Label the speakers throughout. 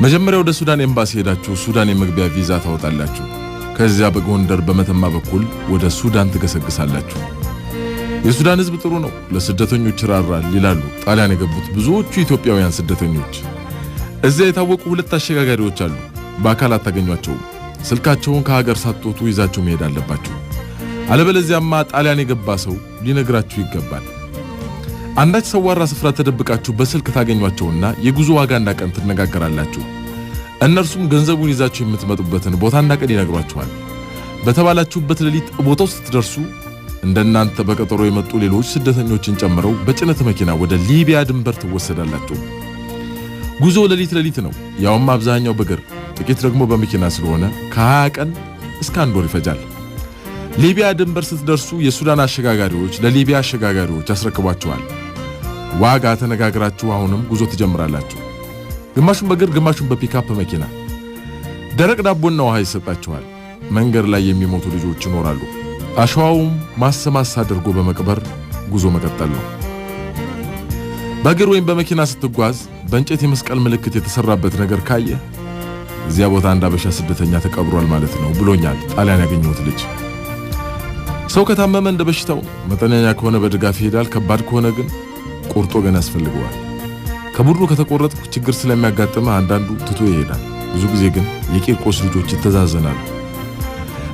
Speaker 1: መጀመሪያ ወደ ሱዳን ኤምባሲ ሄዳችሁ ሱዳን የመግቢያ ቪዛ ታወጣላችሁ። ከዚያ በጎንደር በመተማ በኩል ወደ ሱዳን ትገሰግሳላችሁ። የሱዳን ህዝብ ጥሩ ነው፣ ለስደተኞች ይራራል ይላሉ ጣሊያን የገቡት ብዙዎቹ ኢትዮጵያውያን ስደተኞች። እዚያ የታወቁ ሁለት አሸጋጋሪዎች አሉ። በአካል አታገኟቸውም። ስልካቸውን ከሀገር ሳትወጡ ይዛችሁ መሄድ አለባችሁ። አለበለዚያማ ጣሊያን የገባ ሰው ሊነግራችሁ ይገባል። አንዳች ሰዋራ ስፍራ ተደብቃችሁ በስልክ ታገኟቸውና የጉዞ ዋጋና ቀን ትነጋገራላችሁ። እነርሱም ገንዘቡን ይዛችሁ የምትመጡበትን ቦታና ቀን ይነግሯችኋል። በተባላችሁበት ሌሊት ቦታው ስትደርሱ እንደናንተ በቀጠሮ የመጡ ሌሎች ስደተኞችን ጨምረው በጭነት መኪና ወደ ሊቢያ ድንበር ትወሰዳላችሁ። ጉዞ ሌሊት ነው፣ ያውም አብዛኛው በእግር ጥቂት ደግሞ በመኪና ስለሆነ ከ20 ቀን እስከ 1 ወር ይፈጃል። ሊቢያ ድንበር ስትደርሱ የሱዳን አሸጋጋሪዎች ለሊቢያ አሸጋጋሪዎች ያስረክቧችኋል። ዋጋ ተነጋግራችሁ አሁንም ጉዞ ትጀምራላችሁ። ግማሹን በእግር ግማሹን በፒካፕ መኪና። ደረቅ ዳቦና ውሃ ይሰጣችኋል። መንገድ ላይ የሚሞቱ ልጆች ይኖራሉ። አሸዋውም ማሰማስ አድርጎ በመቅበር ጉዞ መቀጠል ነው። በእግር ወይም በመኪና ስትጓዝ በእንጨት የመስቀል ምልክት የተሰራበት ነገር ካየ እዚያ ቦታ አንድ አበሻ ስደተኛ ተቀብሯል ማለት ነው ብሎኛል ጣሊያን ያገኘሁት ልጅ። ሰው ከታመመ እንደ በሽታው መጠነኛ ከሆነ በድጋፍ ይሄዳል። ከባድ ከሆነ ግን ቆርጦ ገና ያስፈልገዋል። ከቡድኑ ከተቆረጥኩ ችግር ስለሚያጋጥመ አንዳንዱ ትቶ ይሄዳል። ብዙ ጊዜ ግን የቂርቆስ ልጆች ይተዛዘናሉ።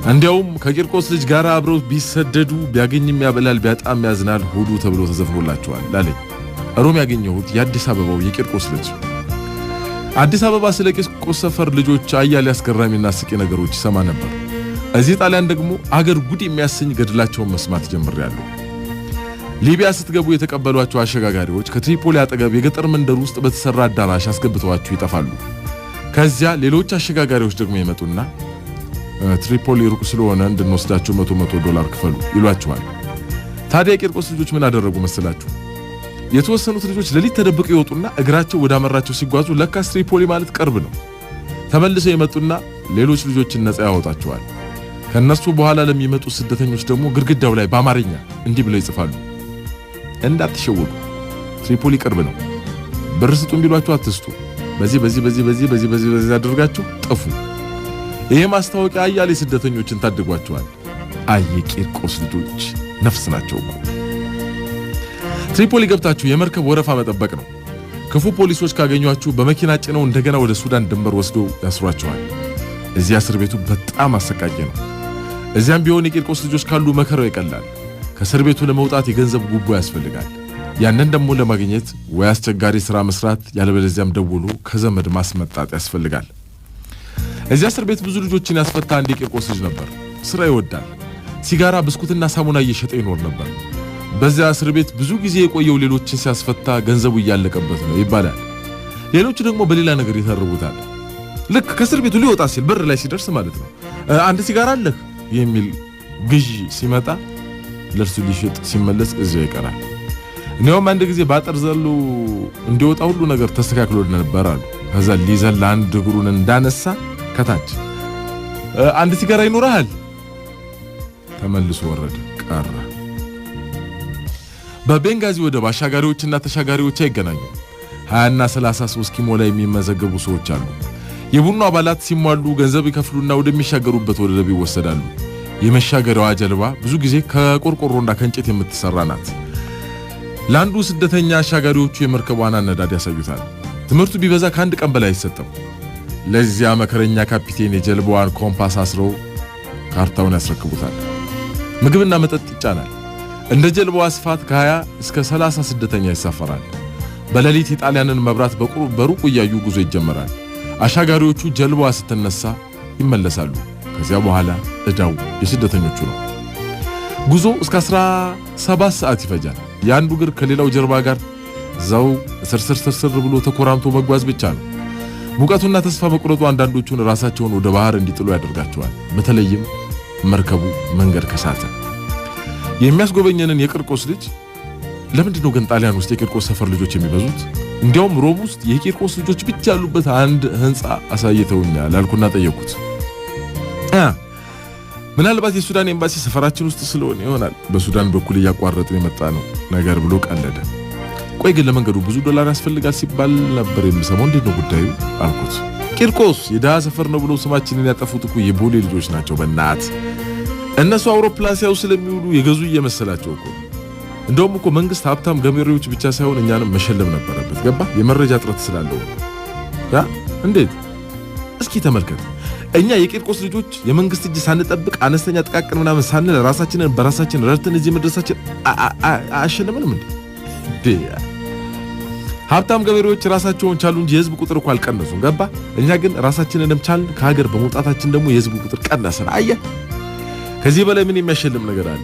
Speaker 1: እንዲያውም ከቂርቆስ ልጅ ጋር አብረው ቢሰደዱ ቢያገኝም ያበላል ቢያጣም ያዝናል ሆዱ ተብሎ ተዘፍኖላቸዋል ላለኝ ሮም ያገኘሁት የአዲስ አበባው የቂርቆስ ልጅ። አዲስ አበባ ስለ ቂርቆስ ሰፈር ልጆች አያሌ አስገራሚና አስቂ ነገሮች ይሰማ ነበር። እዚህ ጣሊያን ደግሞ አገር ጉድ የሚያሰኝ ገድላቸውን መስማት ጀምሬያለሁ። ሊቢያ ስትገቡ የተቀበሏቸው አሸጋጋሪዎች ከትሪፖሊ አጠገብ የገጠር መንደር ውስጥ በተሰራ አዳራሽ አስገብተዋችሁ ይጠፋሉ። ከዚያ ሌሎች አሸጋጋሪዎች ደግሞ ይመጡና ትሪፖሊ ሩቅ ስለሆነ እንድንወስዳችሁ $100 ክፈሉ ይሏችኋል። ታዲያ የቂርቆስ ልጆች ምን አደረጉ መሰላችሁ? የተወሰኑት ልጆች ሌሊት ተደብቀው ይወጡና እግራቸው ወደ አመራቸው ሲጓዙ ለካስ ትሪፖሊ ማለት ቅርብ ነው። ተመልሰው ይመጡና ሌሎች ልጆችን ነፃ ያወጣቸዋል። ከነሱ በኋላ ለሚመጡ ስደተኞች ደግሞ ግድግዳው ላይ በአማርኛ እንዲህ ብለው ይጽፋሉ፣ እንዳትሸወዱ ትሪፖሊ ቅርብ ነው፣ ብር ስጡን ቢሏችሁ አትስጡ፣ በዚህ አድርጋችሁ ጥፉ። ይሄ ማስታወቂያ አያሌ ስደተኞችን ታድጓቸዋል። የቂርቆስ ልጆች ነፍስ ናቸው እኮ። ትሪፖሊ ገብታችሁ የመርከብ ወረፋ መጠበቅ ነው። ክፉ ፖሊሶች ካገኟችሁ በመኪና ጭነው እንደገና ወደ ሱዳን ድንበር ወስደው ያስሯቸዋል። እዚያ እስር ቤቱ በጣም አሰቃቂ ነው። እዚያም ቢሆን የቂርቆስ ልጆች ካሉ መከራው ይቀላል። ከእስር ቤቱ ለመውጣት የገንዘብ ጉቦ ያስፈልጋል። ያንን ደግሞ ለማግኘት ወይ አስቸጋሪ ሥራ መስራት ያለበለዚያም ደውሎ ከዘመድ ማስመጣት ያስፈልጋል። እዚያ እስር ቤት ብዙ ልጆችን ያስፈታ አንድ የቂርቆስ ልጅ ነበር። ሥራ ይወዳል። ሲጋራ፣ ብስኩትና ሳሙና እየሸጠ ይኖር ነበር። በዚያ እስር ቤት ብዙ ጊዜ የቆየው ሌሎችን ሲያስፈታ ገንዘቡ እያለቀበት ነው ይባላል። ሌሎቹ ደግሞ በሌላ ነገር ይተርቡታል። ልክ ከእስር ቤቱ ሊወጣ ሲል በር ላይ ሲደርስ ማለት ነው አንድ ሲጋራ አለህ የሚል ግዢ ሲመጣ ለርሱ ሊሸጥ ሲመለስ እዚያው ይቀራል። እኔውም አንድ ጊዜ ባጠር ዘሎ እንዲወጣ ሁሉ ነገር ተስተካክሎ ነበር አሉ። ከዛ ሊዘል አንድ እግሩን እንዳነሳ ከታች አንድ ሲጋራ ይኖርሃል ተመልሶ ወረደ ቀረ። በቤንጋዚ ወደብ አሻጋሪዎችና ተሻጋሪዎች አይገናኙ። 20 እና 30 ሰው እስኪሞላ የሚመዘገቡ ሰዎች አሉ። የቡድኑ አባላት ሲሟሉ ገንዘብ ይከፍሉና ወደሚሻገሩበት ወደብ ይወሰዳሉ። የመሻገሪያዋ ጀልባ ብዙ ጊዜ ከቆርቆሮና ከእንጨት የምትሰራ ናት። ለአንዱ ስደተኛ አሻጋሪዎቹ የመርከቧን አነዳድ ያሳዩታል። ትምህርቱ ቢበዛ ከአንድ ቀን በላይ አይሰጥም። ለዚያ መከረኛ ካፒቴን የጀልባዋን ኮምፓስ አስረው ካርታውን ያስረክቡታል። ምግብና መጠጥ ይጫናል። እንደ ጀልባዋ ስፋት ከ20 እስከ 30 ስደተኛ ይሳፈራል። በሌሊት የጣሊያንን መብራት በሩቅ እያዩ ጉዞ ይጀመራል። አሻጋሪዎቹ ጀልባዋ ስትነሳ ይመለሳሉ። ከዚያ በኋላ እዳው የስደተኞቹ ነው። ጉዞ እስከ 17 ሰዓት ይፈጃል። የአንዱ እግር ከሌላው ጀርባ ጋር ዘው ስርስር ብሎ ተኮራምቶ መጓዝ ብቻ ነው። ሙቀቱና ተስፋ መቁረጡ አንዳንዶቹን ራሳቸውን ወደ ባህር እንዲጥሉ ያደርጋቸዋል። በተለይም መርከቡ መንገድ ከሳተ። የሚያስጎበኘንን የቂርቆስ ልጅ ለምንድነው ግን ጣሊያን ውስጥ የቂርቆስ ሰፈር ልጆች የሚበዙት? እንዲያውም ሮም ውስጥ የቂርቆስ ልጆች ብቻ ያሉበት አንድ ህንጻ አሳይተውኛል አልኩና ጠየቁት። ምናልባት የሱዳን ኤምባሲ ሰፈራችን ውስጥ ስለሆነ ይሆናል በሱዳን በኩል እያቋረጥን የመጣ ነው ነገር ብሎ ቀለደ። ቆይ ግን ለመንገዱ ብዙ ዶላር ያስፈልጋል ሲባል ነበር የምሰማው፣ እንዴት ነው ጉዳዩ አልኩት። ቂርቆስ የደሃ ሰፈር ነው ብሎ ስማችንን ያጠፉት እኮ የቦሌ ልጆች ናቸው። በእናት እነሱ አውሮፕላን ሲያዩ ስለሚውሉ የገዙ እየመሰላቸው እኮ። እንደውም እኮ መንግስት ሀብታም ገበሬዎች ብቻ ሳይሆን እኛንም መሸለም ነበረበት። ገባ? የመረጃ እጥረት ስላለው ያ እንዴት? እስኪ ተመልከት። እኛ የቂርቆስ ልጆች የመንግስት እጅ ሳንጠብቅ አነስተኛ ጥቃቅን ምናምን ሳንል ራሳችንን በራሳችን ረድተን እዚህ መድረሳችን አያሸልምንም እንዴ? ሀብታም ገበሬዎች ራሳቸውን ቻሉ እንጂ የህዝብ ቁጥር እኮ አልቀነሱም። ገባ? እኛ ግን ራሳችንንም ቻልን፣ ከሀገር በመውጣታችን ደግሞ የህዝብ ቁጥር ቀነሰን። አየህ፣ ከዚህ በላይ ምን የሚያሸልም ነገር አለ?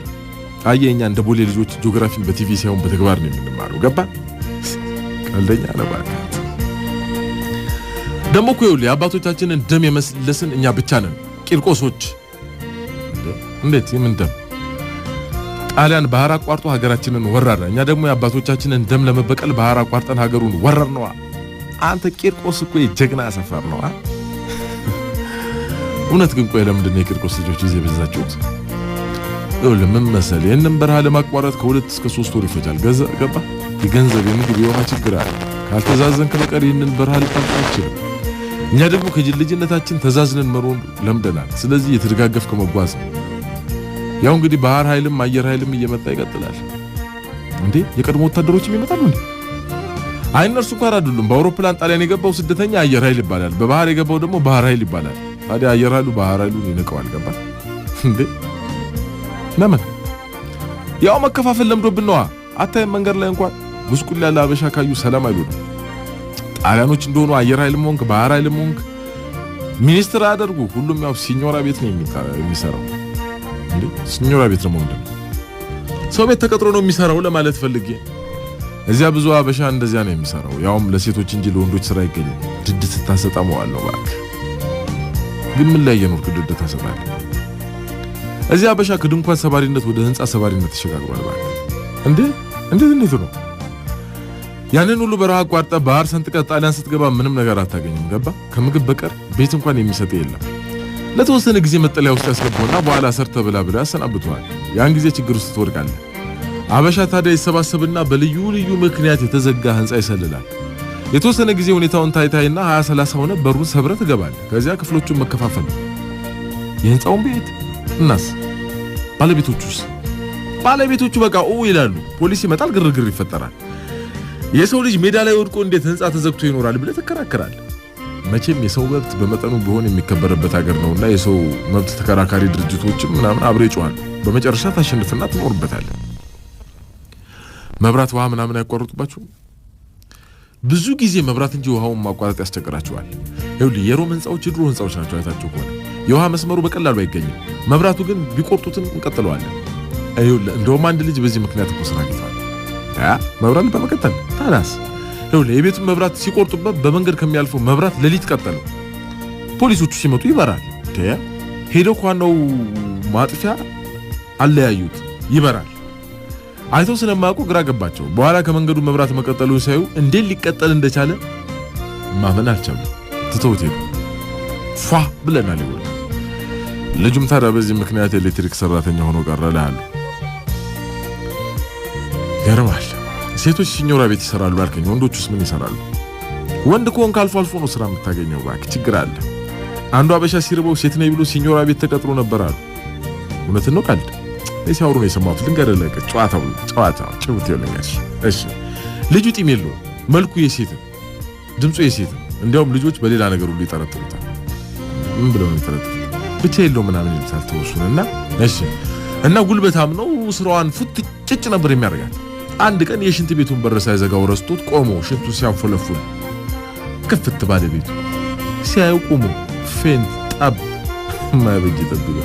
Speaker 1: አየህ፣ እኛ እንደ ቦሌ ልጆች ጂኦግራፊን በቲቪ ሳይሆን በተግባር ነው የምንማረው። ገባ? ቀልደኛ ለባካ ደሞ እኮ ይኸውልህ የአባቶቻችንን ደም የመስለስን እኛ ብቻ ነን ቂርቆሶች። እንዴት? የምን ደም? ጣሊያን ባህር አቋርጦ ሀገራችንን ወረረ። እኛ ደግሞ የአባቶቻችንን ደም ለመበቀል ባህር አቋርጠን ሀገሩን ወረር ነዋ። አንተ ቂርቆስ እኮ የጀግና ሰፈር ነዋ። እውነት ግን ቆይ ለምንድን ነው የቂርቆስ ልጆች እዚህ የበዛችሁት? ይኸውልህ ምን መሰለህ ይህንን በረሃ ለማቋረጥ ከ2 እስከ 3 ወር ይፈጃል። ገባ? የገንዘብ የምግብ የውሃ ችግር አለ። ካልተዛዘንክ በቀር ይህንን በረሃ ልታልፍ አትችልም። እኛ ደግሞ ከልጅነታችን ተዛዝነን መሮን ለምደናል። ስለዚህ የተደጋገፍክ መጓዝ ነው። ያው እንግዲህ ባህር ኃይልም አየር ኃይልም እየመጣ ይቀጥላል። እንዴ የቀድሞ ወታደሮችም ይመጣሉ እንዴ? አይ እነርሱ እንኳን አይደሉም። በአውሮፕላን ጣሊያን የገባው ስደተኛ አየር ኃይል ይባላል። በባህር የገባው ደግሞ ባህር ኃይል ይባላል። ታዲያ አየር ኃይሉ ባህር ኃይሉን ይነቀዋል። ገባ እንዴ? ለምን? ያው መከፋፈል ለምዶብን ነዋ። አታይም መንገድ ላይ እንኳን ጉስቁል ያለ አበሻ ካዩ ሰላም አይሉም። ጣሊያኖች እንደሆኑ አየር ኃይልም ሆንክ ባህር ኃይልም ሆንክ ሚኒስትር አያደርጉ። ሁሉም ያው ሲኞራ ቤት ነው የሚሰራው። እንዴ ሲኞራ ቤት ነው ማለት ሰው ቤት ተቀጥሮ ነው የሚሰራው ለማለት ፈልጌ። እዚያ ብዙ አበሻ እንደዚያ ነው የሚሰራው። ያውም ለሴቶች እንጂ ለወንዶች ስራ አይገኝም። ድድ ስታሰጣ መዋል ነው ባክ። ግን ምን ላይ የኖርክ ድድ ታሰጣለህ? እዚያ አበሻ ከድንኳን ሰባሪነት ወደ ህንጻ ሰባሪነት ተሸጋግሯል ባክ። እንዴት ነው? ያንን ሁሉ በረሃ አቋርጠ ባህር ሰንጥቀ ጣሊያን ስትገባ ምንም ነገር አታገኝም። ገባ? ከምግብ በቀር ቤት እንኳን የሚሰጥ የለም። ለተወሰነ ጊዜ መጠለያ ውስጥ ያስገቡና በኋላ ሰርተ ብላ ያሰናብቱሃል። ያን ጊዜ ችግር ውስጥ ትወድቃለህ። አበሻ ታዲያ ይሰባሰብና በልዩ ልዩ ምክንያት የተዘጋ ህንጻ ይሰልላል። የተወሰነ ጊዜ ሁኔታውን ታይታይና 20-30 ሆነ በሩን ሰብረ ትገባለህ። ከዚያ ክፍሎቹን መከፋፈል። የህንጻውን ቤት እናስ ባለቤቶቹ በቃ ይላሉ። ፖሊስ ይመጣል፣ ግርግር ይፈጠራል። የሰው ልጅ ሜዳ ላይ ወድቆ እንዴት ህንጻ ተዘግቶ ይኖራል ብለህ ትከራከራለህ። መቼም የሰው መብት በመጠኑ ቢሆን የሚከበርበት ሀገር ነውና የሰው መብት ተከራካሪ ድርጅቶችም ምናምን አብረው ይጮሃል። በመጨረሻ ታሸንፍና ትኖርበታለህ። መብራት ውሃ ምናምን ያቋርጡባችሁ። ብዙ ጊዜ መብራት እንጂ ውሃውን ማቋረጥ ያስቸግራቸዋል። ይኸውልህ የሮም ህንጻዎች የድሮ ህንጻዎች ናቸው። አይታችሁ ከሆነ የውሃ መስመሩ በቀላሉ አይገኝም። መብራቱ ግን ቢቆርጡትም እንቀጥለዋለን። ይኸውልህ እንደውም አንድ ልጅ በዚህ ምክንያት እኮ ስራ አግኝቷል። መብራት በመቀጠል ታላስ ይኸውልህ የቤቱን መብራት ሲቆርጡበት በመንገድ ከሚያልፈው መብራት ሌሊት ቀጠለው። ፖሊሶቹ ሲመጡ ይበራል። ሄደው ከዋናው ማጥፊያ አለያዩት፣ ይበራል። አይተው ስለማያውቁ ግራ ገባቸው። በኋላ ከመንገዱ መብራት መቀጠሉን ሳዩ እንዴት ሊቀጠል እንደቻለ ማመን አልቻሉም። ትተውት ሄዱ። ፏ ብለናል። ይኸውልህ ልጁም ታዲያ በዚህ ምክንያት ኤሌክትሪክ ሰራተኛ ሆኖ ቀረላል። ገርማል። ሴቶች ሲኞራ ቤት ይሰራሉ አልከኝ። ወንዶቹስ ምን ይሰራሉ? ወንድ ከሆንክ አልፎ አልፎ ነው ስራ የምታገኘው። እባክህ ችግር አለ። አንዱ አበሻ ሲርበው ሴት ነኝ ብሎ ሲኞራ ቤት ተቀጥሮ ነበር አሉ። እውነትን ነው ቀልድ? ሲያወሩ ነው የሰማሁት። ልንገርልህ ጨዋታው ጭውት ይኸውልህ። እሺ ልጁ ጢም የለውም፣ መልኩ የሴት ድምፁ የሴት። እንዲያውም ልጆች በሌላ ነገር ሁሉ ይጠረጥሩታል። ምን ብለው ነው ይጠረጥሩት? ብቻ የለው ምናምን ይልታል ተወሱንና እሺ እና ጉልበታም ነው። ስራዋን ፉት ጭጭ ነበር የሚያደርጋት። አንድ ቀን የሽንት ቤቱን በር ሳይዘጋው ረስቶት ቆሞ ሽንቱ ሲያንፎለፉል ከፍት ባለ ቤቱ ሲያዩ ቆሞ ፌንት ጠብ ማይበጅ ጠብቆ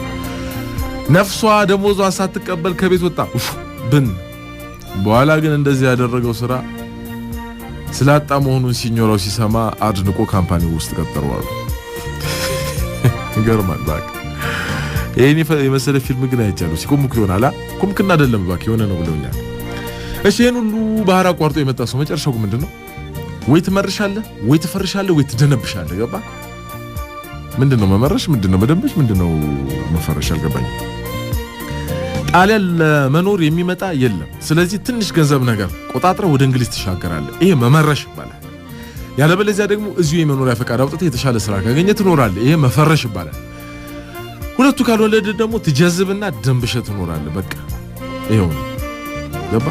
Speaker 1: ነፍሷ ደሞዟን ሳትቀበል ከቤት ወጣ ብን። በኋላ ግን እንደዚህ ያደረገው ስራ ስላጣ መሆኑን ሲኞራው ሲሰማ አድንቆ ካምፓኒ ውስጥ ቀጠረዋል። ይገርማል ባክ። ይሄን የመሰለ ፊልም ግን አይቻለሁ። ሲኮምኩ ይሆናል ኮምክና አይደለም ባክ የሆነ ነው ብለውኛል። እሺ ይሄን ሁሉ ባህር አቋርጦ የመጣ ሰው መጨረሻው ምንድነው? ወይ ትመርሻለህ፣ ወይ ትፈርሻለህ፣ ወይ ትደነብሻለህ። ገባ? ምንድነው መመረሽ? ምንድነው መደንበሽ? ምንድነው መፈረሽ? አልገባኝ። ጣሊያን ለመኖር የሚመጣ የለም። ስለዚህ ትንሽ ገንዘብ ነገር ቆጣጥረ ወደ እንግሊዝ ትሻገራለህ። ይሄ መመረሽ ይባላል። ያለበለዚያ ደግሞ እዚሁ የመኖሪያ ፈቃድ አውጥተህ የተሻለ ስራ ካገኘ ትኖራለህ። ይሄ መፈረሽ ይባላል። ሁለቱ ካልወለደ ደግሞ ትጀዝብና ደንብሸ ትኖራለህ። በቃ ይሄው ነው። ገባ